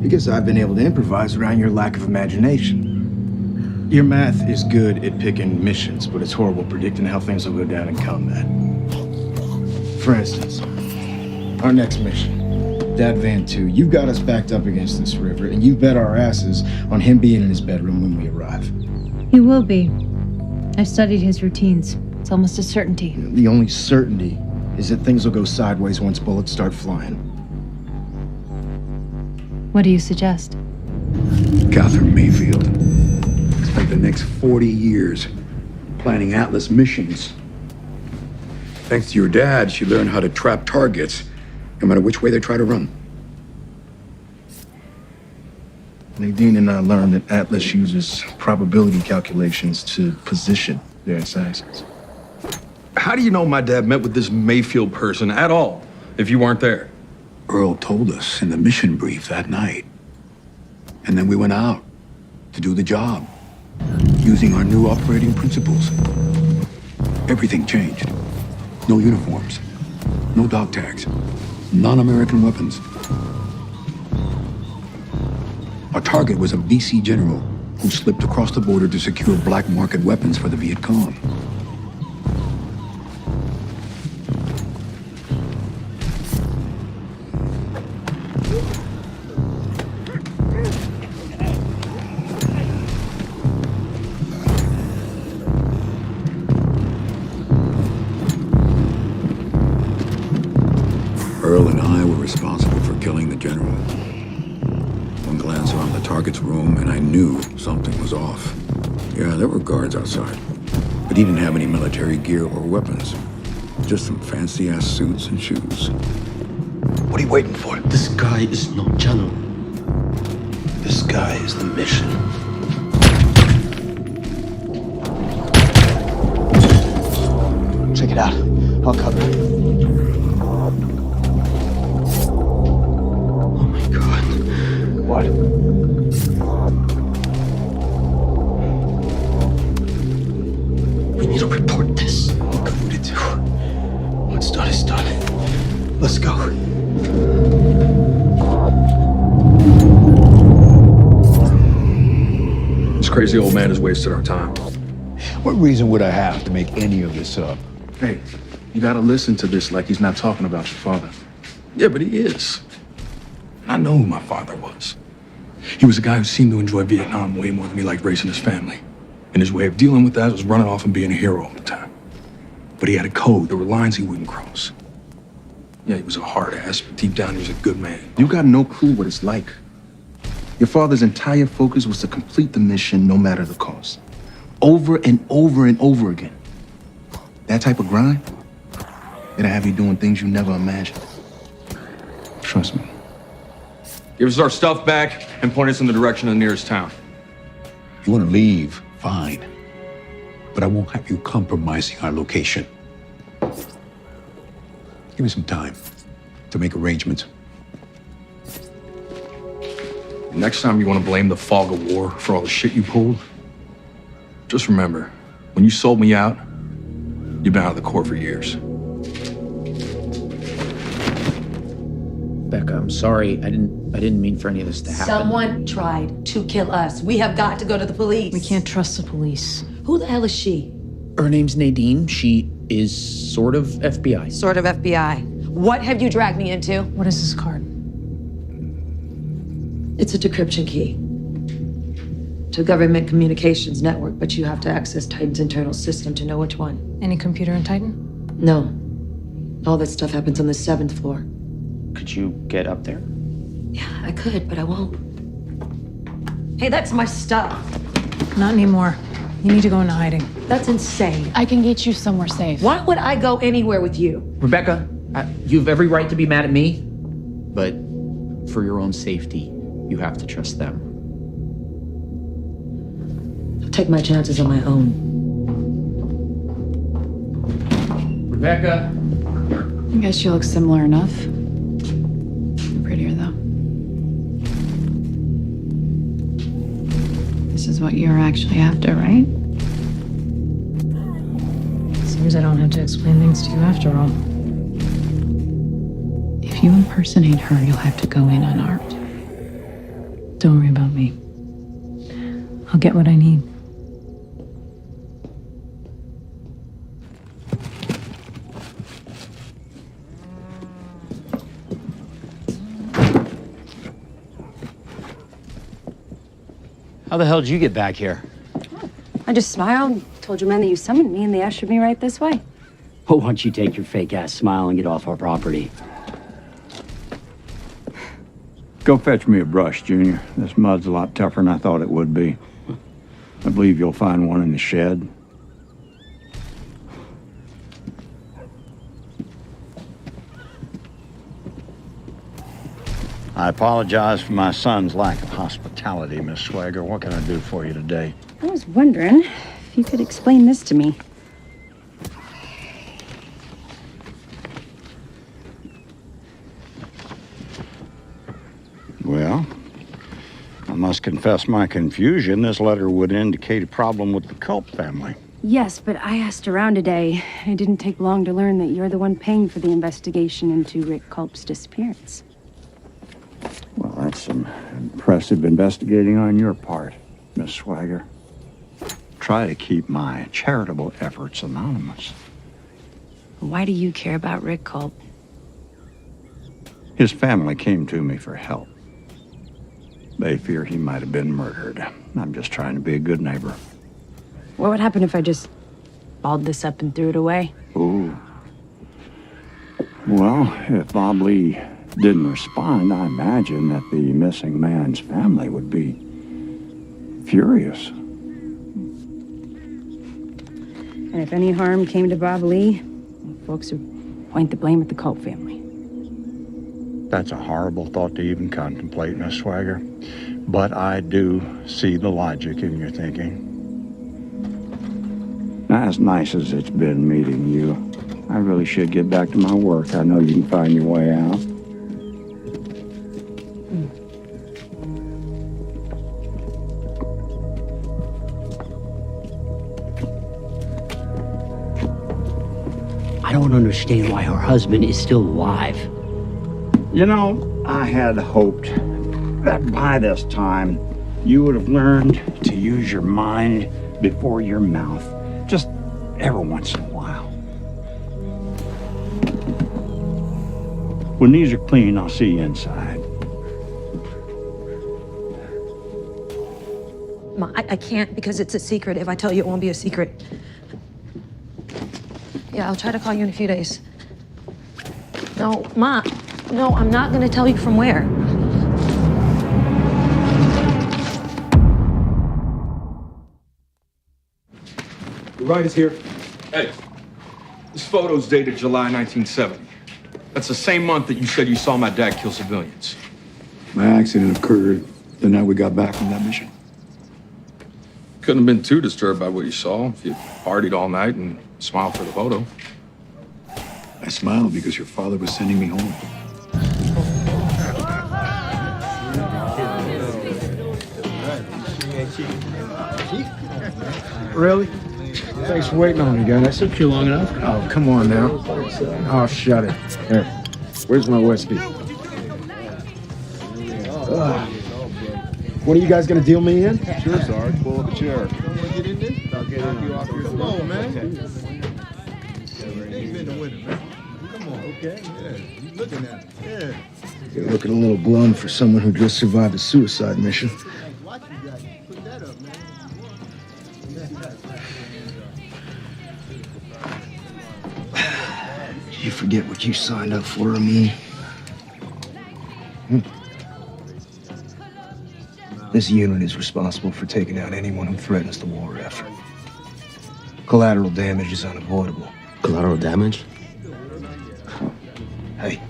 Because I've been able to improvise around your lack of imagination. Your math is good at picking missions, but it's horrible predicting how things will go down in combat. For instance, our next mission, Dad Van 2, you've got us backed up against this river, and you bet our asses on him being in his bedroom when we arrive. He will be. I've studied his routines. It's almost a certainty. The only certainty is that things will go sideways once bullets start flying. What do you suggest? Catherine Mayfield spent the next 40 years planning Atlas missions. Thanks to your dad, she learned how to trap targets, no matter which way they try to run. Nadine and I learned that Atlas uses probability calculations to position their assassins. How do you know my dad met with this Mayfield person at all, if you weren't there? Earl told us in the mission brief that night. And then we went out to do the job, using our new operating principles. Everything changed. No uniforms, no dog tags, non-American weapons. Our target was a VC general who slipped across the border to secure black market weapons for the Viet Cong. responsible for killing the general. One glance around the target's room, and I knew something was off. Yeah, there were guards outside, but he didn't have any military gear or weapons. Just some fancy-ass suits and shoes. What are you waiting for? This guy is no general. This guy is the mission. Check it out. I'll cover it. Oh my God. What? We need to report this. What can we do? What's done is done. Let's go. This crazy old man has wasted our time. What reason would I have to make any of this up? Hey, you gotta listen to this like he's not talking about your father. Yeah, but he is. I know who my father was. He was a guy who seemed to enjoy Vietnam way more than he liked raising his family. And his way of dealing with that was running off and being a hero all the time. But he had a code. There were lines he wouldn't cross. Yeah, he was a hard ass, but deep down he was a good man. You got no clue what it's like. Your father's entire focus was to complete the mission no matter the cost. Over and over and over again. That type of grind, it'll have you doing things you never imagined. Trust me. Give us our stuff back and point us in the direction of the nearest town. You want to leave? Fine. But I won't have you compromising our location. Give me some time to make arrangements. Next time you want to blame the fog of war for all the shit you pulled, just remember, when you sold me out, you've been out of the Corps for years. Becca, I'm sorry. I didn't mean for any of this to happen. Someone tried to kill us. We have got to go to the police. We can't trust the police. Who the hell is she? Her name's Nadine. She is sort of FBI. Sort of FBI. What have you dragged me into? What is this card? It's a decryption key to government communications network, but you have to access Titan's internal system to know which one. Any computer in Titan? No. All that stuff happens on the 7th floor. Could you get up there? Yeah, I could, but I won't. Hey, that's my stuff. Not anymore. You need to go into hiding. That's insane. I can get you somewhere safe. Why would I go anywhere with you? Rebecca, you have every right to be mad at me, but for your own safety, you have to trust them. I'll take my chances on my own. Rebecca. I guess you look similar enough. You're prettier, though. This is what you're actually after, right? Seems I don't have to explain things to you after all. If you impersonate her, you'll have to go in unarmed. Don't worry about me. I'll get what I need. How the hell did you get back here? I just smiled, told your men that you summoned me, and they ushered me right this way. Well, why don't you take your fake-ass smile and get off our property? Go fetch me a brush, Junior. This mud's a lot tougher than I thought it would be. I believe you'll find one in the shed. I apologize for my son's lack of hospitality, Miss Swagger. What can I do for you today? I was wondering if you could explain this to me. Well, I must confess my confusion. This letter would indicate a problem with the Culp family. Yes, but I asked around today. It didn't take long to learn that you're the one paying for the investigation into Rick Culp's disappearance. Well, that's some impressive investigating on your part, Miss Swagger. Try to keep my charitable efforts anonymous. Why do you care about Rick Culp? His family came to me for help. They fear he might have been murdered. I'm just trying to be a good neighbor. What would happen if I just balled this up and threw it away? Ooh. Well, if Bob Lee didn't respond, I imagine that the missing man's family would be furious. And if any harm came to Bob Lee, folks would point the blame at the Culp family. That's a horrible thought to even contemplate, Miss Swagger. But I do see the logic in your thinking. As nice as it's been meeting you, I really should get back to my work. I know you can find your way out. I don't understand why her husband is still alive. You know, I had hoped that by this time you would have learned to use your mind before your mouth, just every once in a while. When these are clean, I'll see you inside. Ma, I can't because it's a secret. If I tell you, it won't be a secret. Yeah, I'll try to call you in a few days. No, Ma. No, I'm not gonna tell you from where. The writer's here. Hey, this photo's dated July 1970. That's the same month that you said you saw my dad kill civilians. My accident occurred the night we got back from that mission. Couldn't have been too disturbed by what you saw if you partied all night and smiled for the photo. I smiled because your father was sending me home. Really? Thanks for waiting on me, guys. Took you long enough. Oh, come on now. Oh, shut it. Here, where's my whiskey? When are you guys gonna deal me in? Sure, Sarge. Pull up a chair. Come on, man. You've been the winner, man. Come on. Okay. Yeah. You looking at it. Yeah. You're looking a little glum for someone who just survived a suicide mission. Put that up, man. Did you forget what you signed up for, Amin? This unit is responsible for taking out anyone who threatens the war effort. Collateral damage is unavoidable. Collateral damage? Hey,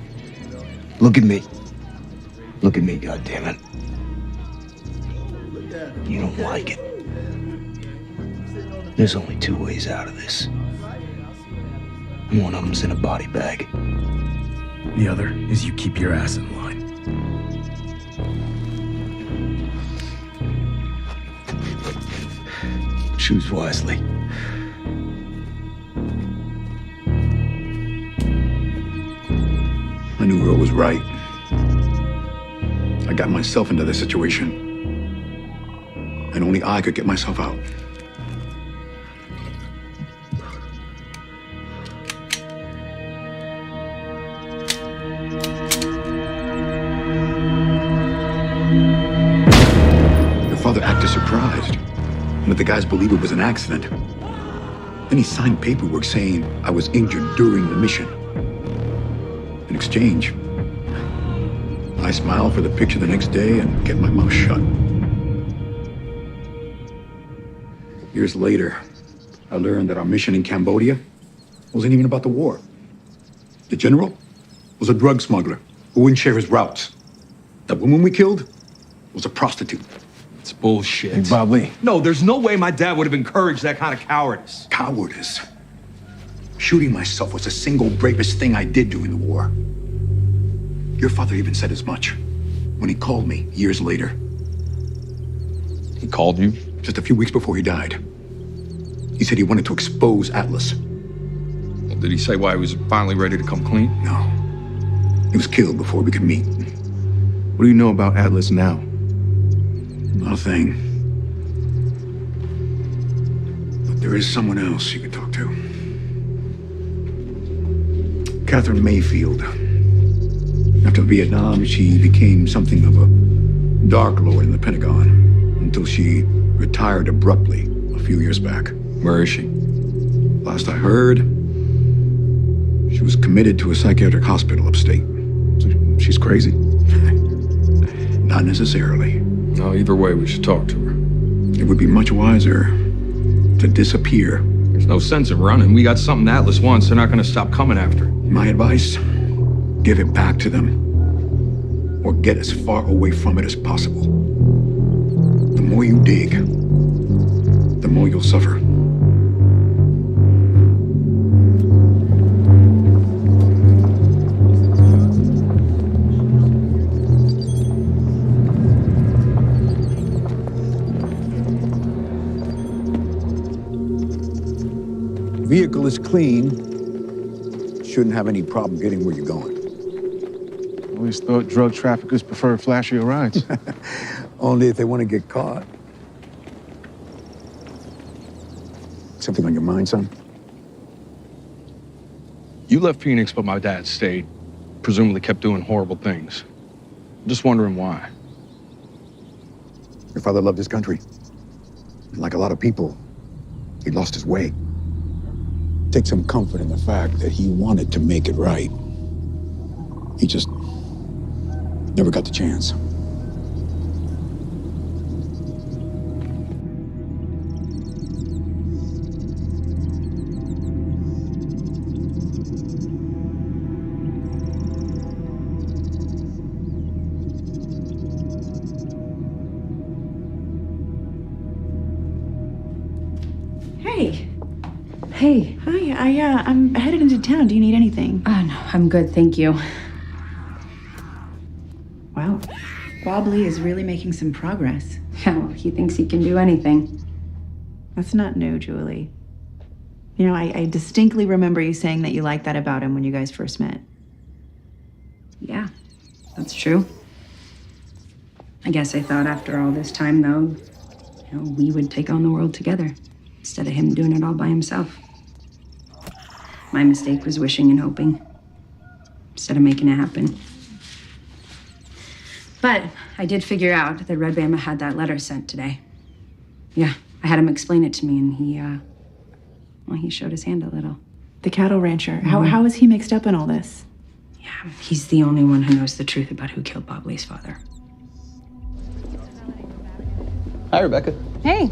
look at me. Look at me, goddammit. You don't like it. There's only two ways out of this. One of them's in a body bag. The other is you keep your ass in line. Choose wisely. I knew Earl was right. I got myself into this situation. And only I could get myself out. Your father acted surprised. And let the guys believe it was an accident. Then he signed paperwork saying I was injured during the mission. In exchange, I smile for the picture the next day and get my mouth shut. Years later, I learned that our mission in Cambodia wasn't even about the war. The general was a drug smuggler who wouldn't share his routes. The woman we killed was a prostitute. It's bullshit. Hey, Bob Lee. No, there's no way my dad would have encouraged that kind of cowardice. Cowardice? Shooting myself was the single bravest thing I did during the war. Your father even said as much when he called me years later. He called you? Just a few weeks before he died. He said he wanted to expose Atlas. Well, did he say why he was finally ready to come clean? No. He was killed before we could meet. What do you know about Atlas now? Not a thing. But there is someone else you could talk to. Catherine Mayfield. After Vietnam, she became something of a dark lord in the Pentagon until she retired abruptly a few years back. Where is she? Last I heard, she was committed to a psychiatric hospital upstate. She's crazy? Not necessarily. No, either way, we should talk to her. It would be much wiser to disappear. There's no sense in running. We got something Atlas wants. They're not going to stop coming after it. My advice, give it back to them. Or get as far away from it as possible. The more you dig, the more you'll suffer. Vehicle is clean. Shouldn't have any problem getting where you're going. Always thought drug traffickers prefer flashier rides. Only if they want to get caught. Something on your mind, son? You left Phoenix, but my dad stayed. Presumably kept doing horrible things. I'm just wondering why. Your father loved his country. And like a lot of people, he lost his way. Take some comfort in the fact that he wanted to make it right. He just never got the chance. Hey. Hey. Hi, I'm headed into town. Do you need anything? Oh, no, I'm good, thank you. Wow. Bob Lee is really making some progress. Yeah, well, he thinks he can do anything. That's not new, Julie. You know, I distinctly remember you saying that you liked that about him when you guys first met. Yeah, that's true. I guess I thought after all this time, though, we would take on the world together instead of him doing it all by himself. My mistake was wishing and hoping instead of making it happen. But I did figure out that Red Bama had that letter sent today. Yeah, I had him explain it to me, and he showed his hand a little. The cattle rancher. How is he mixed up in all this? Yeah, he's the only one who knows the truth about who killed Bob Lee's father. Hi, Rebecca. Hey.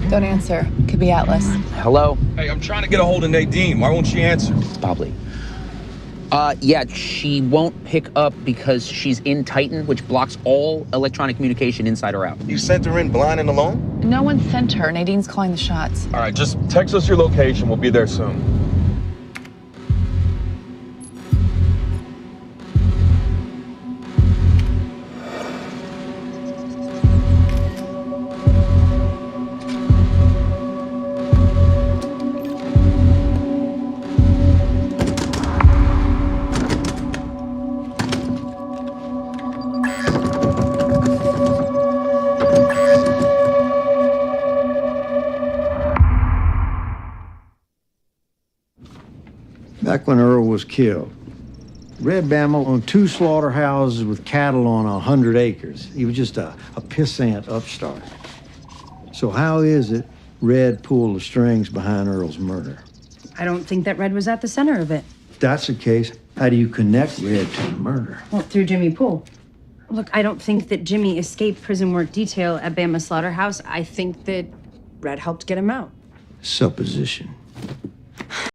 Don't answer. Could be Atlas. Hello? Hey, I'm trying to get a hold of Nadine. Why won't she answer? It's Bob Lee. Yeah, she won't pick up because she's in Titan, which blocks all electronic communication inside or out. You sent her in blind and alone? No one sent her. Nadine's calling the shots. All right, just text us your location. We'll be there soon. Back when Earl was killed, Red Bama owned 2 slaughterhouses with cattle on 100 acres. He was just a pissant upstart. So how is it Red pulled the strings behind Earl's murder? I don't think that Red was at the center of it. If that's the case, how do you connect Red to the murder? Well, through Jimmy Poole. Look, I don't think that Jimmy escaped prison work detail at Bama Slaughterhouse. I think that Red helped get him out. Supposition.